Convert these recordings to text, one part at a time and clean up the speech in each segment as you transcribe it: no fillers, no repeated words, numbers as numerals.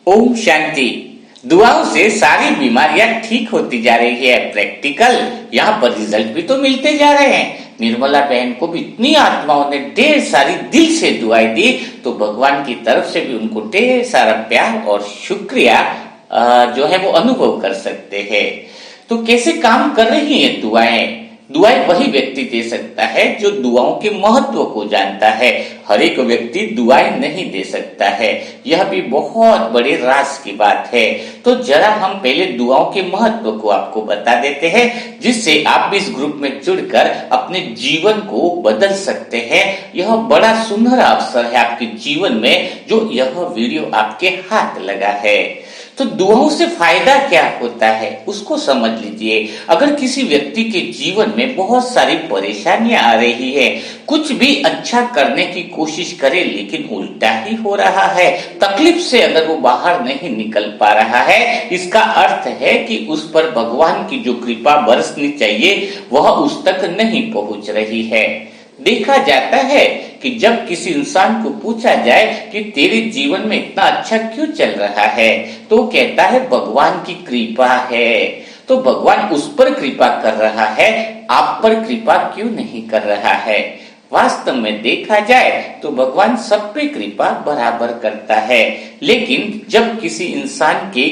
ओम शांति। दुआओं से सारी बीमारियां ठीक होती जा रही है। प्रैक्टिकल यहाँ पर रिजल्ट भी तो मिलते जा रहे हैं। निर्मला बहन को भी इतनी आत्माओं ने ढेर सारी दिल से दुआएं दी, तो भगवान की तरफ से भी उनको ढेर सारा प्यार और शुक्रिया जो है वो अनुभव कर सकते हैं। तो कैसे काम कर रही है दुआएं? दुआएं वही व्यक्ति दे सकता है जो दुआओं के महत्व को जानता है। हर एक व्यक्ति दुआएं नहीं दे सकता है, यह भी बहुत बड़े राज की बात है। तो जरा हम पहले दुआओं के महत्व को आपको बता देते हैं, जिससे आप भी इस ग्रुप में जुड़कर अपने जीवन को बदल सकते हैं। यह बड़ा सुनहरा अवसर है आपके जीवन में, जो यह वीडियो आपके हाथ लगा है। तो दुआओं से फायदा क्या होता है उसको समझ लीजिए। अगर किसी व्यक्ति के जीवन में बहुत सारी परेशानियां आ रही है, कुछ भी अच्छा करने की कोशिश करे लेकिन उल्टा ही हो रहा है, तकलीफ से अगर वो बाहर नहीं निकल पा रहा है, इसका अर्थ है कि उस पर भगवान की जो कृपा बरसनी चाहिए वह उस तक नहीं पहुंच रही है। देखा जाता है कि जब किसी इंसान को पूछा जाए कि तेरे जीवन में इतना अच्छा क्यों चल रहा है, तो कहता है भगवान की कृपा है। तो भगवान उस पर कृपा कर रहा है, आप पर कृपा क्यों नहीं कर रहा है? वास्तव में देखा जाए तो भगवान सब पे कृपा बराबर करता है, लेकिन जब किसी इंसान के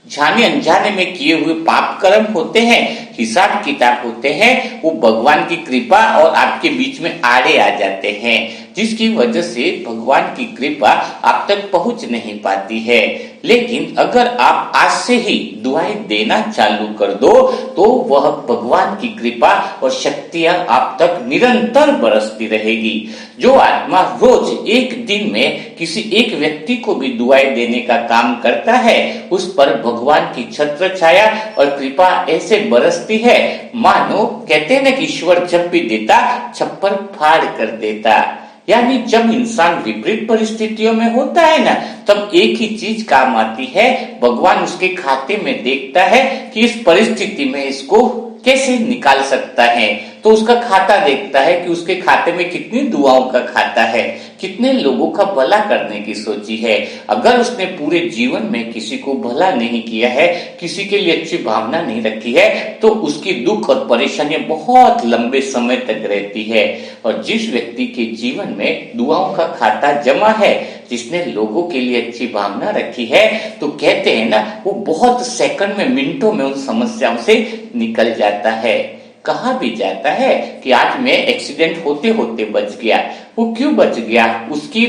जाने अनजाने में किए हुए पाप कर्म होते हैं, हिसाब किताब होते हैं, वो भगवान की कृपा और आपके बीच में आड़े आ जाते हैं, जिसकी वजह से भगवान की कृपा आप तक पहुंच नहीं पाती है। लेकिन अगर आप आज से ही दुआएं देना चालू कर दो, तो वह भगवान की कृपा और शक्तियां आप तक निरंतर बरसती रहेगी। जो आत्मा रोज एक दिन में किसी एक व्यक्ति को भी दुआएं देने का काम करता है, उस पर भगवान की छत्र छाया और कृपा ऐसे बरसती है, मानो कहते हैं ना कि ईश्वर जब भी देता छप्पर फाड़ कर देता। यानी जब इंसान विपरीत परिस्थितियों में होता है ना, तब एक ही चीज काम आती है, भगवान उसके खाते में देखता है कि इस परिस्थिति में इसको कैसे निकाल सकता है। तो उसका खाता देखता है कि उसके खाते में कितनी दुआओं का खाता है, कितने लोगों का भला करने की सोची है। अगर उसने पूरे जीवन में किसी को भला नहीं किया है, किसी के लिए अच्छी भावना नहीं रखी है, तो उसकी दुख और परेशानियां बहुत लंबे समय तक रहती है। और जिस व्यक्ति के जीवन में दुआओं का खाता जमा है, जिसने लोगों के लिए अच्छी भावना रखी है, तो कहते हैं ना, वो बहुत सेकंड में, मिनटों में उन समस्याओं से निकल जाता है। कहा भी जाता है कि आज मैं एक्सीडेंट होते होते बच गया। वो क्यों बच गया? उसकी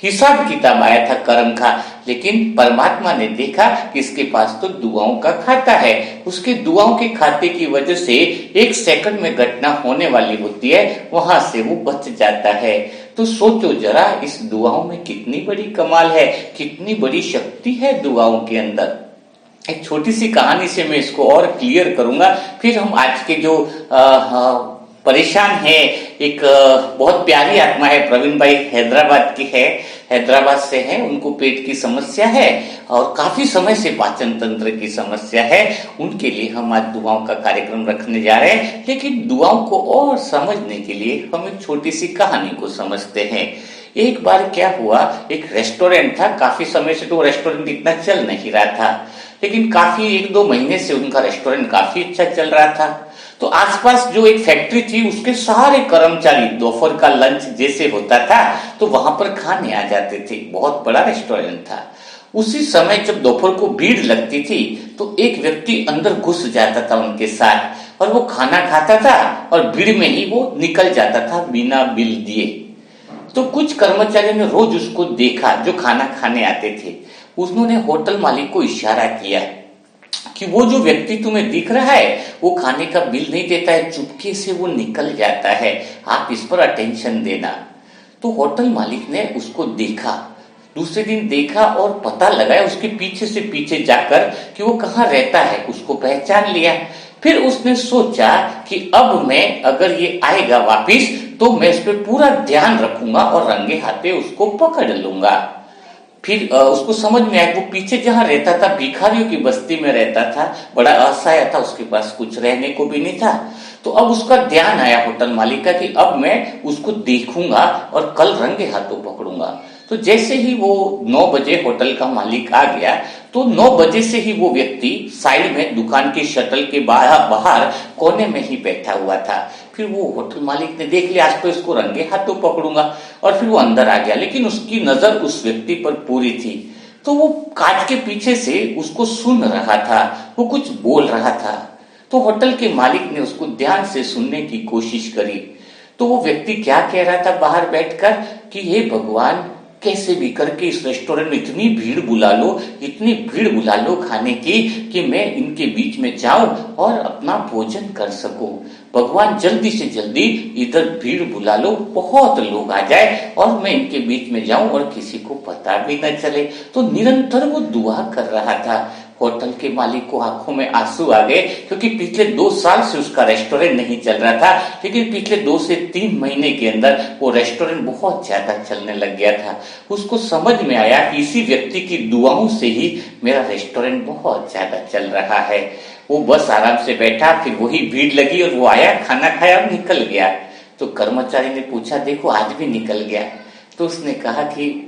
हिसाब किताब आया था कर्म का, लेकिन परमात्मा ने देखा कि इसके पास तो दुआओं का खाता है। उसके दुआओं के खाते की वजह से एक सेकंड में घटना होने वाली होती है, वहां से वो बच जाता है। तो सोचो जरा, इस दुआओं में कितनी बड़ी कमाल है, कितनी बड़ी शक्ति है दुआओं के अंदर। एक छोटी सी कहानी से मैं इसको और क्लियर करूंगा, फिर हम आज के जो परेशान है, एक बहुत प्यारी आत्मा है, प्रवीण भाई हैदराबाद की है, हैदराबाद से है, उनको पेट की समस्या है और काफी समय से पाचन तंत्र की समस्या है। उनके लिए हम आज दुआओं का कार्यक्रम रखने जा रहे हैं, लेकिन दुआओं को और समझने के लिए हम एक छोटी सी कहानी को समझते हैं। एक बार क्या हुआ, एक रेस्टोरेंट था, काफी समय से तो रेस्टोरेंट इतना चल नहीं रहा था, लेकिन काफी 1-2 महीने से उनका रेस्टोरेंट काफी अच्छा चल रहा था। तो आसपास जो एक फैक्ट्री थी, उसके सारे कर्मचारी दोपहर का लंच जैसे होता था तो वहां पर खाने आ जाते थे। बहुत बड़ा रेस्टोरेंट था। उसी समय जब दोपहर को भीड़ लगती थी, तो एक व्यक्ति अंदर घुस जाता था उनके साथ, और वो खाना खाता था और भीड़ में ही वो निकल जाता था बिना बिल दिए। तो कुछ कर्मचारियों ने रोज उसको देखा, जो खाना खाने आते थे। उन्होंने होटल मालिक को इशारा किया कि वो जो व्यक्ति तुम्हें दिख रहा है, वो खाने का बिल नहीं देता है, चुपके से वो निकल जाता है, आप इस पर अटेंशन देना। तो होटल मालिक ने उसको देखा, दूसरे दिन देखा और पता लगाया उसके पीछे से पीछे जाकर कि वो कहाँ रहता है, उसको पहचान लिया। फिर उसने सोचा कि अब मैं, अगर ये आएगा वापिस, तो मैं इस पर पूरा ध्यान रखूंगा और रंगे हाथे उसको पकड़ लूंगा। फिर उसको समझ में आया, वो पीछे जहां रहता था भिखारियों की बस्ती में रहता था, बड़ा असहाय था, उसके पास कुछ रहने को भी नहीं था। तो अब उसका ध्यान आया होटल मालिक का कि अब मैं उसको देखूंगा और कल रंगे हाथों पकड़ूंगा। तो जैसे ही वो 9 बजे होटल का मालिक आ गया तो 9 बजे से ही वो व्यक्ति साइड में दुकान के शटल के बाहर कोने में ही बैठा हुआ था। फिर वो होटल मालिक ने देख लिया, आज तो इसको रंगे हाथों पकड़ूंगा, और फिर वो अंदर आ गया। लेकिन उसकी नजर उस व्यक्ति पर पूरी थी, तो वो कांच के पीछे से उसको सुन रहा था, वो कुछ बोल रहा था। तो होटल के मालिक ने उसको ध्यान से सुनने की कोशिश करी। तो वो व्यक्ति क्या कह रहा था बाहर बैठकर कि हे भगवान, कैसे भी करके इस रेस्टोरेंट में इतनी भीड़ बुला लो, इतनी भीड़ बुला लो खाने की कि मैं इनके बीच में जाऊं और अपना भोजन कर सकूं। भगवान जल्दी से जल्दी इधर भीड़ बुला लो, बहुत लोग आ जाए और मैं इनके बीच में जाऊं और किसी को पता भी न चले। तो निरंतर वो दुआ कर रहा था। होटल के मालिक को आंखों में आंसू आ गए, क्योंकि पिछले 2 साल से उसका रेस्टोरेंट नहीं चल रहा था, लेकिन पिछले 2 से 3 महीने के अंदर वो रेस्टोरेंट बहुत ज्यादा चलने लग गया था। उसको समझ में आया कि इसी व्यक्ति की दुआओं से ही मेरा रेस्टोरेंट बहुत ज्यादा चल रहा है। वो बस आराम से बैठा, फिर वही भीड़ लगी और वो आया, खाना खाया और निकल गया। तो कर्मचारी ने पूछा, देखो आज भी निकल गया। तो उसने कहा कि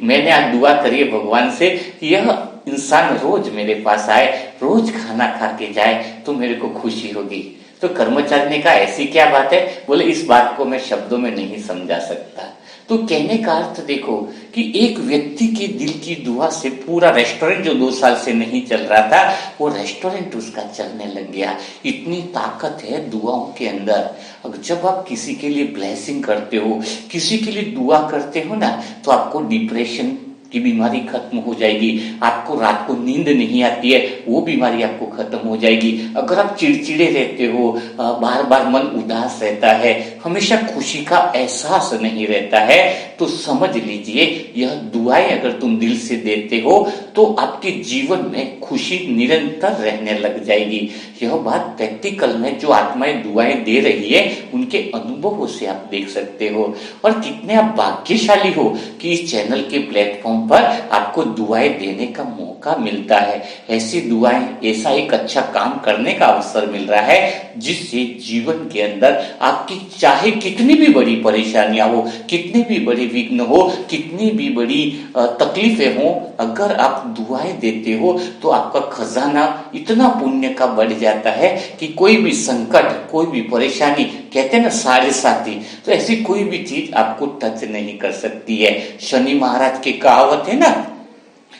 मैंने आज दुआ करी है भगवान से कि यह इंसान रोज मेरे पास आए, रोज खाना खा के जाए तो मेरे को खुशी होगी। तो कर्मचारी ने कहा, ऐसी क्या बात है? बोले, इस बात को मैं शब्दों में नहीं समझा सकता। तो कहने का अर्थ देखो कि एक व्यक्ति के दिल की दुआ से पूरा रेस्टोरेंट जो 2 साल से नहीं चल रहा था, वो रेस्टोरेंट उसका चलने लग गया। इतनी ताकत है दुआओं के अंदर। अब जब आप किसी के लिए ब्लेसिंग करते हो, किसी के लिए दुआ करते हो ना, तो आपको डिप्रेशन की बीमारी खत्म हो जाएगी। आपको रात को नींद नहीं आती है, वो बीमारी आपको खत्म हो जाएगी। अगर आप चिड़चिड़े रहते हो, बार बार मन उदास रहता है, हमेशा खुशी का एहसास नहीं रहता है, तो समझ लीजिए यह दुआएं अगर तुम दिल से देते हो तो आपके जीवन में खुशी निरंतर रहने लग जाएगी। यह बात प्रैक्टिकल में जो आत्माएं दुआएं दे रही है उनके अनुभवों से आप देख सकते हो। और कितने आप भाग्यशाली हो कि इस चैनल के प्लेटफॉर्म पर आपको दुआएं देने का मौका मिलता है। ऐसी दुआएं, ऐसा एक अच्छा काम करने का अवसर मिल रहा है जिससे जीवन के अंदर आपकी चाहे कितनी भी बड़ी परेशानियां हो, कितने भी बड़े विघ्न हो, कितनी भी बड़ी तकलीफें हो, अगर आप दुआएं देते हो तो आपका खजाना इतना पुण्य का बढ़ जाता है कि कोई भी संकट, कोई भी परेशानी, कहते हैं ना साढ़े साथी, तो ऐसी कोई भी चीज आपको टच नहीं कर सकती है। शनि महाराज की कहावत है ना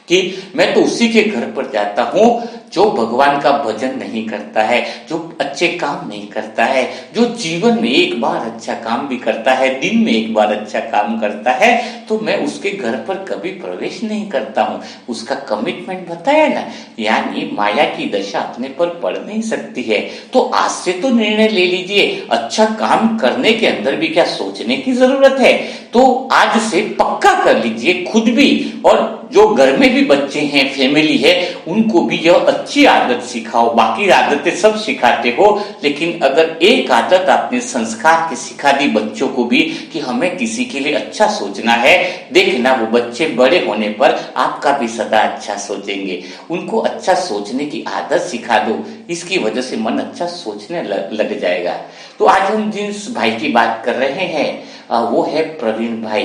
कि मैं तो उसी के घर पर जाता हूं जो भगवान का भजन नहीं करता है, जो अच्छे काम नहीं करता है, जो जीवन में एक बार अच्छा काम भी करता है, दिन में एक बार अच्छा काम करता है, तो मैं उसके घर पर कभी प्रवेश नहीं करता हूं। उसका कमिटमेंट बताया ना, यानी माया की दशा अपने पर पड़ नहीं सकती है। तो आज से तो निर्णय ले लीजिए, अच्छा काम करने के अंदर भी क्या सोचने की जरूरत है, तो आज से पक्का कर लीजिए खुद भी, और जो घर में भी बच्चे हैं, फैमिली है, उनको भी यह अच्छी आदत सिखाओ। बाकी आदतें सब सिखाते हो, लेकिन अगर एक आदत आपने संस्कार के सिखा दी बच्चों को भी कि हमें किसी के लिए अच्छा सोचना है, देखना वो बच्चे बड़े होने पर आपका भी सदा अच्छा सोचेंगे। उनको अच्छा सोचने की आदत सिखा दो, इसकी वजह से मन अच्छा सोचने लग जाएगा। तो आज हम जिस भाई की बात कर रहे हैं वो है प्रवीण भाई।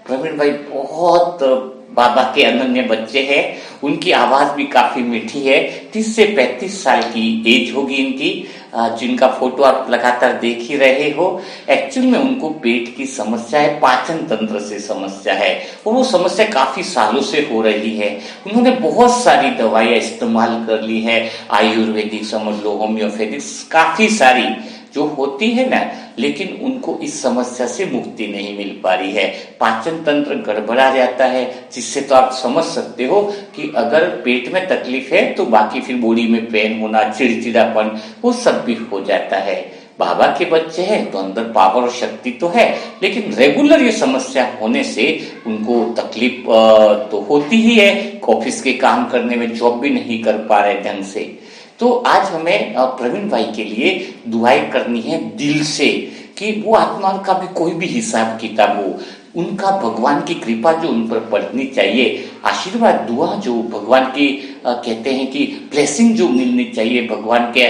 प्रवीण भाई बहुत बाबा के अनन्य बच्चे हैं। उनकी आवाज भी काफी मीठी है। 30 से 35 साल की एज होगी इनकी, जिनका फोटो आप लगातार देख ही रहे हो। एक्चुअल में उनको पेट की समस्या है, पाचन तंत्र से समस्या है, और वो समस्या काफी सालों से हो रही है। उन्होंने बहुत सारी दवाइयां इस्तेमाल कर ली है, आयुर्वेदिक समझ लो, होम्योपैथिक, काफी सारी जो होती है ना, लेकिन उनको इस समस्या से मुक्ति नहीं मिल पा रही है। पाचन तंत्र गड़बड़ा जाता है, जिससे तो आप समझ सकते हो कि अगर पेट में तकलीफ है तो बाकी फिर बॉडी में पेन होना, चिड़चिड़ापन, वो सब भी हो जाता है। बाबा के बच्चे हैं तो अंदर पावर और शक्ति तो है, लेकिन रेगुलर ये समस्या होने से उनको तकलीफ तो होती ही है। ऑफिस के काम करने में जॉब भी नहीं कर पा रहे ढंग से। तो आज हमें प्रवीण भाई के लिए दुआएं करनी है दिल से कि वो आत्मा का भी कोई भी हिसाब किताब हो, उनका भगवान की कृपा जो उन पर पड़नी चाहिए, आशीर्वाद, दुआ जो भगवान की कहते हैं कि ब्लेसिंग जो मिलनी चाहिए, भगवान के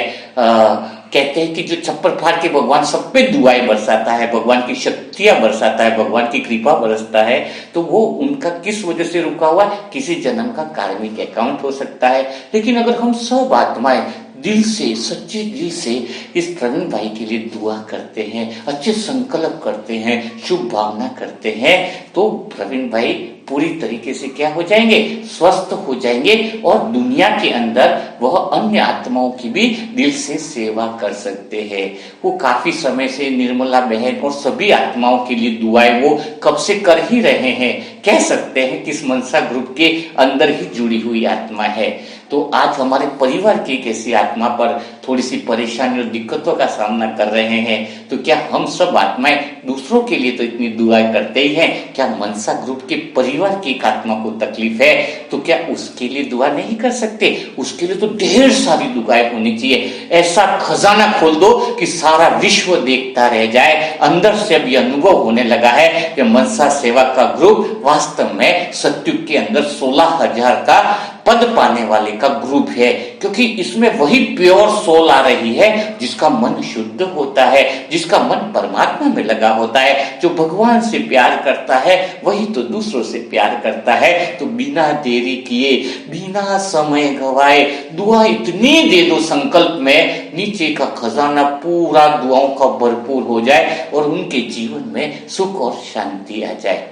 कहते हैं कि जो छप्पर फाड़ के भगवान सब पे दुआएं बरसाता है, भगवान की शक्तियां बरसाता है, भगवान की कृपा बरसता है, तो वो उनका किस वजह से रुका हुआ, किसी जन्म का कार्मिक अकाउंट हो सकता है। लेकिन अगर हम सब आत्माएं दिल से, सच्चे दिल से इस प्रवीण भाई के लिए दुआ करते हैं, अच्छे संकल्प करते हैं, शुभ भावना करते हैं, तो प्रवीण भाई पूरी तरीके से क्या हो जाएंगे, स्वस्थ हो जाएंगे और दुनिया के अंदर वह अन्य आत्माओं की भी दिल से सेवा कर सकते हैं। वो काफी समय से निर्मला बहन और सभी आत्माओं के लिए दुआएं वो कब से कर ही रहे हैं, कह सकते हैं कि इस मनसा ग्रुप के अंदर ही जुड़ी हुई आत्मा है। तो आज हमारे परिवार की एक ऐसी आत्मा पर थोड़ी सी परेशानी और दिक्कतों का सामना कर रहे हैं, तो क्या हम सब आत्माएं दूसरों के लिए तो इतनी दुआएं करते ही हैं, क्या मनसा ग्रुप के परिवार की एक आत्मा को तकलीफ है तो क्या उसके लिए दुआ नहीं कर सकते? उसके लिए तो ढेर सारी दुआएं होनी चाहिए। ऐसा खजाना खोल दो कि सारा विश्व देखता रह जाए। अंदर से अब यह अनुभव होने लगा है कि मनसा सेवा का ग्रुप वास्तव में सत्युग के अंदर 16,000 का पद पाने वाले का ग्रुप है, क्योंकि इसमें वही प्योर सोल आ रही है जिसका मन शुद्ध होता है, जिसका मन परमात्मा में लगा होता है, जो भगवान से प्यार करता है वही तो दूसरों से प्यार करता है। तो बिना देरी किए, बिना समय गवाए दुआ इतनी दे दो संकल्प में, नीचे का खजाना पूरा दुआओं का भरपूर हो जाए और उनके जीवन में सुख और शांति आ जाए।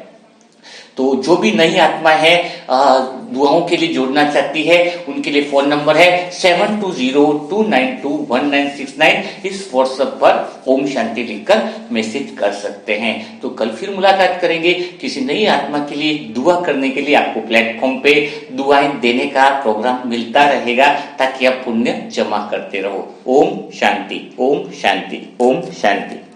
तो जो भी नई आत्मा है दुआओं के लिए जोड़ना चाहती है, उनके लिए फोन नंबर है 7202921969। इस व्हाट्सएप पर ओम शांति लिखकर मैसेज कर सकते हैं। तो कल फिर मुलाकात करेंगे किसी नई आत्मा के लिए दुआ करने के लिए। आपको प्लेटफॉर्म पे दुआएं देने का प्रोग्राम मिलता रहेगा ताकि आप पुण्य जमा करते रहो। ओम शांति, ओम शांति, ओम शांति।